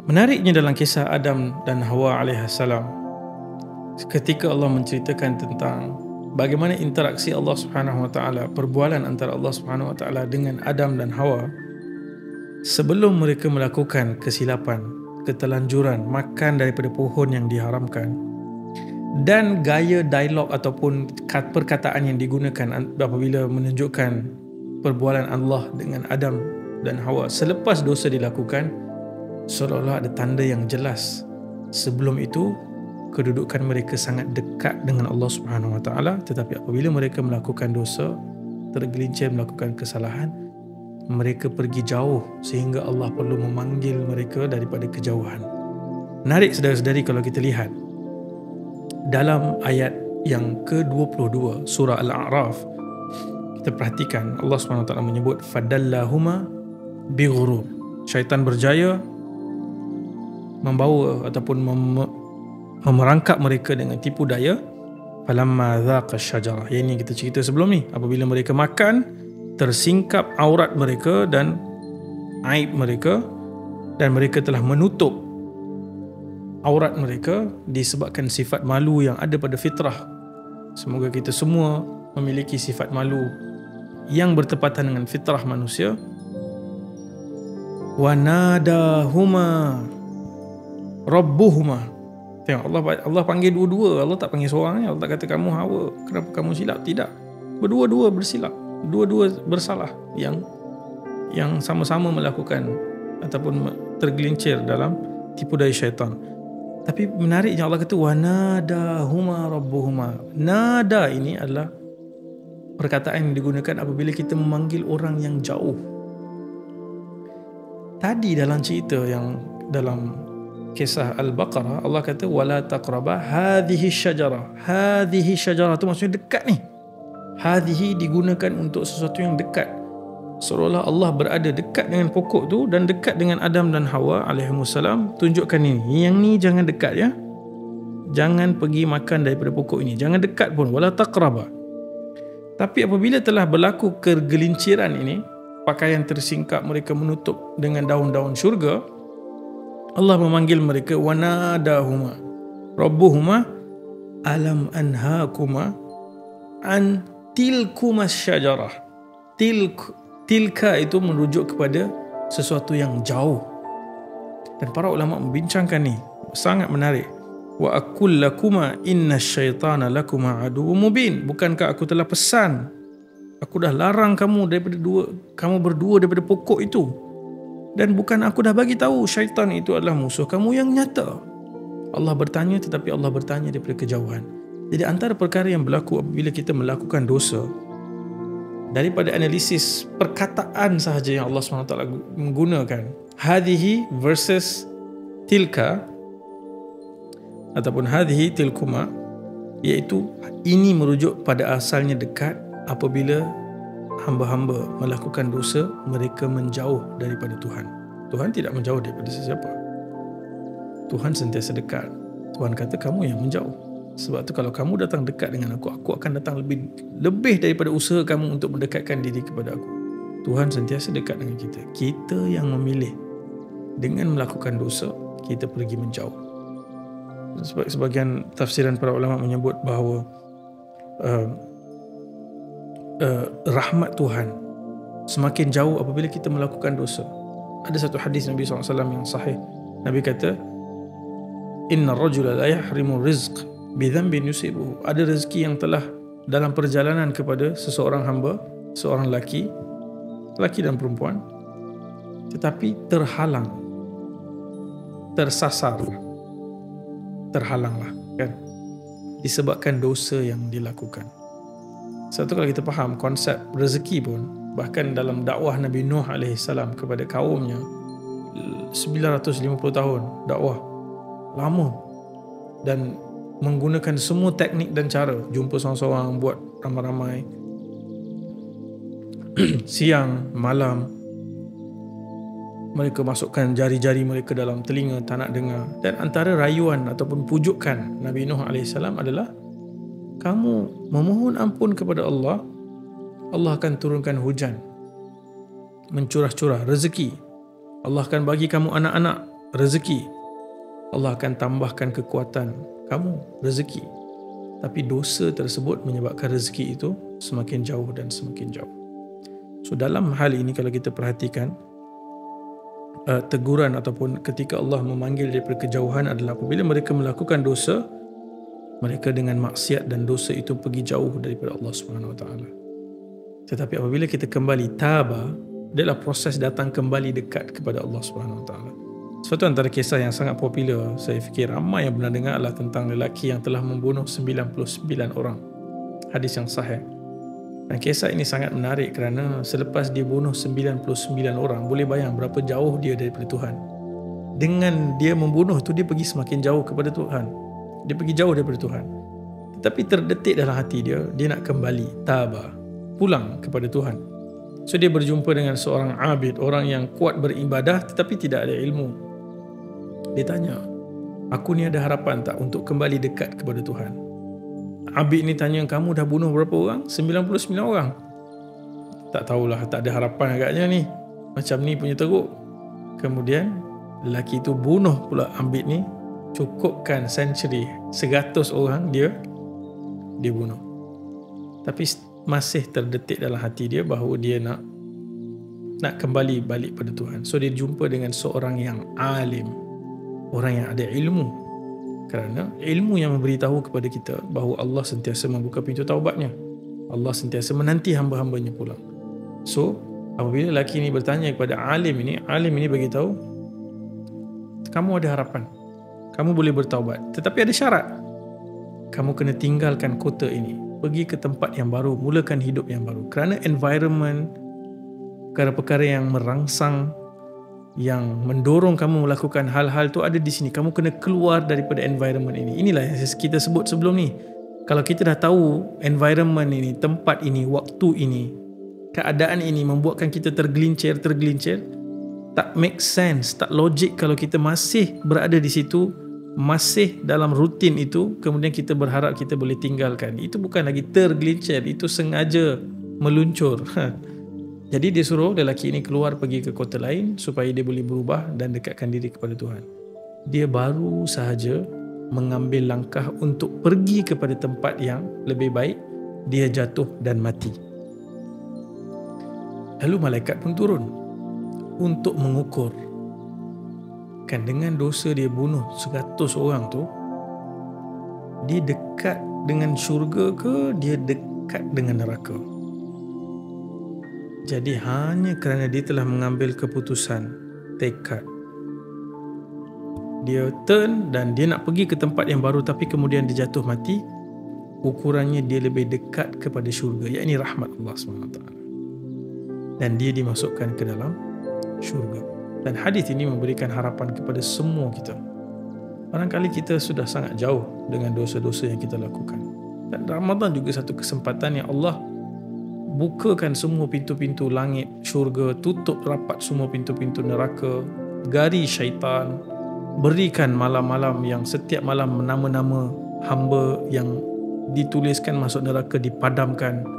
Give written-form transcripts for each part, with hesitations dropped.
Menariknya dalam kisah Adam dan Hawa alaihissalam, ketika Allah menceritakan tentang bagaimana interaksi Allah Subhanahu Wa Taala, perbualan antara Allah Subhanahu Wa Taala dengan Adam dan Hawa sebelum mereka melakukan kesilapan, ketelanjuran, makan daripada pohon yang diharamkan, dan gaya dialog ataupun perkataan yang digunakan apabila menunjukkan perbualan Allah dengan Adam dan Hawa selepas dosa dilakukan, seolah-olah ada tanda yang jelas. Sebelum itu kedudukan mereka sangat dekat dengan Allah Subhanahu Wa Taala, tetapi apabila mereka melakukan dosa, tergelincir melakukan kesalahan, mereka pergi jauh sehingga Allah perlu memanggil mereka daripada kejauhan. Menarik saudara-saudari kalau kita lihat dalam ayat yang ke-22 surah Al-A'raf, kita perhatikan Allah SWT menyebut fadallahuma bighurur. Syaitan berjaya membawa ataupun memerangkap mereka dengan tipu daya. Falamma dhaqa syajarah. Yang ini kita cerita sebelum ni, apabila mereka makan, tersingkap aurat mereka dan aib mereka, dan mereka telah menutup aurat mereka disebabkan sifat malu yang ada pada fitrah. Semoga kita semua memiliki sifat malu yang bertepatan dengan fitrah manusia. Wa nadahuma rabbuhuma. Tengok, Allah panggil dua-dua. Allah tak panggil seorang. Allah tak kata kamu Hawa, kenapa kamu silap. Tidak, berdua-dua bersilap, dua-dua bersalah, yang sama-sama melakukan ataupun tergelincir dalam tipu daya syaitan. Tapi menariknya Allah kata wa nadahuma rabbuhuma. Nada ini adalah perkataan yang digunakan apabila kita memanggil orang yang jauh. Tadi dalam cerita yang dalam kisah Al-Baqarah, Allah kata wala taqraba hadhihi syajarah. Hadhihi syajarah tu maksudnya dekat ni. Hadhihi digunakan untuk sesuatu yang dekat, seolah-olah Allah berada dekat dengan pokok tu dan dekat dengan Adam dan Hawa alaihimussalam. Tunjukkan ini, yang ni jangan dekat ya, jangan pergi makan daripada pokok ini, jangan dekat pun, wala taqraba. Tapi apabila telah berlaku kegelinciran ini, pakaian tersingkap, mereka menutup dengan daun-daun syurga, Allah memanggil mereka wanadahuma rabbuhuma alam anhakuma an tilkumas syajarah. Tilka itu merujuk kepada sesuatu yang jauh. Dan para ulama membincangkan ni, sangat menarik. Wa aqul lakuma innasyaitana lakuma aduwwum mubin. Bukankah aku telah pesan, aku dah larang kamu berdua daripada pokok itu, dan bukan aku dah bagi tahu syaitan itu adalah musuh kamu yang nyata. Allah bertanya, tetapi Allah bertanya daripada kejauhan. Jadi antara perkara yang berlaku apabila kita melakukan dosa, daripada analisis perkataan sahaja yang Allah SWT menggunakan, hadhihi versus tilka ataupun hadhihi tilkuma, iaitu ini merujuk pada asalnya dekat. Apabila hamba-hamba melakukan dosa, mereka menjauh daripada Tuhan. Tuhan tidak menjauh daripada sesiapa. Tuhan sentiasa dekat. Tuhan kata kamu yang menjauh. Sebab tu kalau kamu datang dekat dengan aku akan datang lebih daripada usaha kamu untuk mendekatkan diri kepada aku. Tuhan sentiasa dekat dengan kita. Kita yang memilih dengan melakukan dosa, kita pergi menjauh. Sebagian tafsiran para ulama menyebut bahawa rahmat Tuhan semakin jauh apabila kita melakukan dosa. Ada satu hadis Nabi SAW yang sahih. Nabi kata, inna rajula la yahrimu rizq bidhanbin yusibuhu. Ada rezeki yang telah dalam perjalanan kepada seseorang hamba, seorang lelaki dan perempuan, tetapi terhalanglah kan, disebabkan dosa yang dilakukan. Satu, kalau kita faham konsep rezeki pun, bahkan dalam dakwah Nabi Nuh alaihissalam kepada kaumnya, 950 tahun dakwah, lama, dan menggunakan semua teknik dan cara, jumpa seorang-seorang, buat ramai-ramai, siang, malam, mereka masukkan jari-jari mereka dalam telinga, tak nak dengar. Dan antara rayuan ataupun pujukan Nabi Nuh AS adalah, kamu memohon ampun kepada Allah, Allah akan turunkan hujan, mencurah-curah rezeki, Allah akan bagi kamu anak-anak, rezeki. Allah akan tambahkan kekuatan kamu, rezeki. Tapi dosa tersebut menyebabkan rezeki itu semakin jauh dan semakin jauh. So dalam hal ini kalau kita perhatikan, teguran ataupun ketika Allah memanggil daripada kejauhan adalah apabila mereka melakukan dosa, mereka dengan maksiat dan dosa itu pergi jauh daripada Allah Subhanahu Wa Taala. Tetapi apabila kita kembali taba, adalah proses datang kembali dekat kepada Allah Subhanahu Wa Taala. Suatu antara kisah yang sangat popular, saya fikir ramai yang pernah dengar, adalah tentang lelaki yang telah membunuh 99 orang. Hadis yang sahih. Dan kisah ini sangat menarik kerana selepas dia bunuh 99 orang, boleh bayang berapa jauh dia daripada Tuhan. Dengan dia membunuh tu, dia pergi semakin jauh kepada Tuhan. Dia pergi jauh daripada Tuhan. Tetapi terdetik dalam hati dia, dia nak kembali, taba, pulang kepada Tuhan. So dia berjumpa dengan seorang abid, orang yang kuat beribadah tetapi tidak ada ilmu. Dia tanya, aku ni ada harapan tak untuk kembali dekat kepada Tuhan? Abid ni tanya, kamu dah bunuh berapa orang? 99 orang. Tak tahulah, tak ada harapan agaknya ni. Macam ni punya teruk. Kemudian lelaki tu bunuh pula abid ni. Cukupkan century, 100 orang dia bunuh. Tapi masih terdetik dalam hati dia bahawa dia nak kembali balik pada Tuhan. So dia jumpa dengan seorang yang alim, orang yang ada ilmu. Kerana ilmu yang memberitahu kepada kita bahawa Allah sentiasa membuka pintu taubatnya. Allah sentiasa menanti hamba-hambanya pulang. So apabila lelaki ini bertanya kepada alim ini beritahu, kamu ada harapan, kamu boleh bertaubat, tetapi ada syarat. Kamu kena tinggalkan kota ini, pergi ke tempat yang baru, mulakan hidup yang baru. Kerana environment, perkara-perkara yang merangsang, yang mendorong kamu melakukan hal-hal tu ada di sini. Kamu kena keluar daripada environment ini. Inilah yang kita sebut sebelum ni. Kalau kita dah tahu environment ini, tempat ini, waktu ini, keadaan ini membuatkan kita tergelincir, tak make sense, tak logik kalau kita masih berada di situ, masih dalam rutin itu, kemudian kita berharap kita boleh tinggalkan. Itu bukan lagi tergelincir, itu sengaja meluncur. Jadi dia suruh lelaki ini keluar pergi ke kota lain supaya dia boleh berubah dan dekatkan diri kepada Tuhan. Dia baru sahaja mengambil langkah untuk pergi kepada tempat yang lebih baik, dia jatuh dan mati. Lalu malaikat pun turun untuk mengukur, kan dengan dosa dia bunuh 100 orang tu, dia dekat dengan syurga ke dia dekat dengan neraka. Jadi hanya kerana dia telah mengambil keputusan, tekad, dia turn dan dia nak pergi ke tempat yang baru, tapi kemudian dia jatuh mati, ukurannya dia lebih dekat kepada syurga, iaitu rahmat Allah SWT, dan dia dimasukkan ke dalam syurga. Dan hadis ini memberikan harapan kepada semua kita. Barangkali kita sudah sangat jauh dengan dosa-dosa yang kita lakukan, dan Ramadan juga satu kesempatan yang Allah bukakan semua pintu-pintu langit syurga, tutup rapat semua pintu-pintu neraka, gari syaitan, berikan malam-malam yang setiap malam nama-nama hamba yang dituliskan masuk neraka dipadamkan.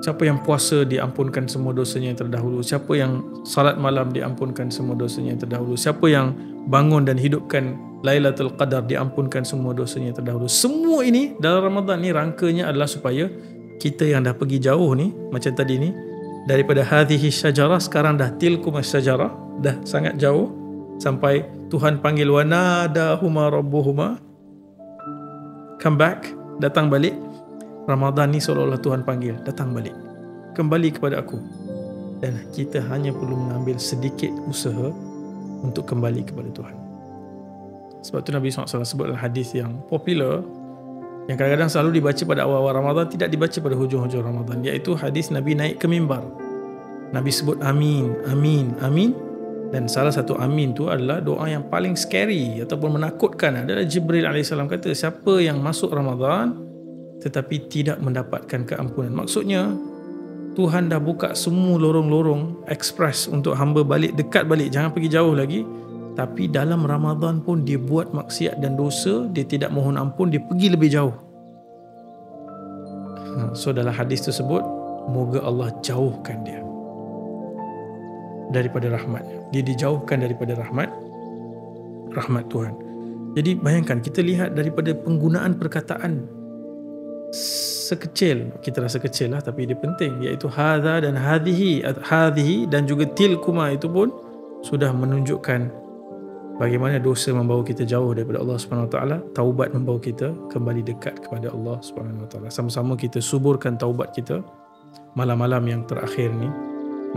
Siapa yang puasa diampunkan semua dosanya yang terdahulu. Siapa yang salat malam diampunkan semua dosanya yang terdahulu. Siapa yang bangun dan hidupkan Lailatul Qadar diampunkan semua dosanya yang terdahulu. Semua ini dalam Ramadan ni rangkanya adalah supaya kita yang dah pergi jauh ni, macam tadi ni, daripada hadhihi syajarah sekarang dah tilkum syajarah, dah sangat jauh, sampai Tuhan panggil wa nadahuma rabbuhuma, come back, datang balik. Ramadan ni seolah-olah Tuhan panggil, datang balik, kembali kepada aku. Dan kita hanya perlu mengambil sedikit usaha untuk kembali kepada Tuhan. Sebab tu Nabi SAW sebut dalam hadis yang popular, yang kadang-kadang selalu dibaca pada awal-awal Ramadan, tidak dibaca pada hujung-hujung Ramadan, iaitu hadis Nabi naik ke mimbar. Nabi sebut amin, amin, amin. Dan salah satu amin tu adalah doa yang paling scary ataupun menakutkan. Adalah Jibril AS kata, siapa yang masuk Ramadan tetapi tidak mendapatkan keampunan. Maksudnya Tuhan dah buka semua lorong-lorong ekspres untuk hamba balik, dekat balik, jangan pergi jauh lagi. Tapi dalam Ramadan pun dia buat maksiat dan dosa, dia tidak mohon ampun, dia pergi lebih jauh. So dalam hadis tersebut, moga Allah jauhkan dia. daripada rahmatnya. Dia dijauhkan daripada rahmat Tuhan. Jadi bayangkan, kita lihat daripada penggunaan perkataan sekecil, kita rasa kecil lah tapi dia penting, iaitu hadha dan hadhihi dan juga tilkuma, itu pun sudah menunjukkan bagaimana dosa membawa kita jauh daripada Allah Subhanahu Wa Taala, taubat membawa kita kembali dekat kepada Allah Subhanahu Wa Taala. Sama-sama kita suburkan taubat kita malam-malam yang terakhir ni.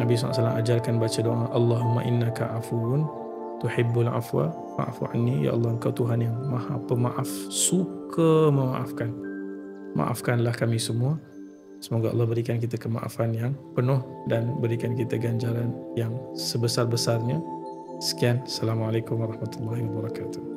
Nabi SAW ajarkan baca doa, Allahumma innaka afuun tuhibbul afwa fa'fu anni. Ya Allah, Engkau Tuhan yang Maha Pemaaf, suka memaafkan. Maafkanlah kami semua. Semoga Allah berikan kita kemaafan yang penuh dan berikan kita ganjaran yang sebesar-besarnya. Sekian. Assalamualaikum warahmatullahi wabarakatuh.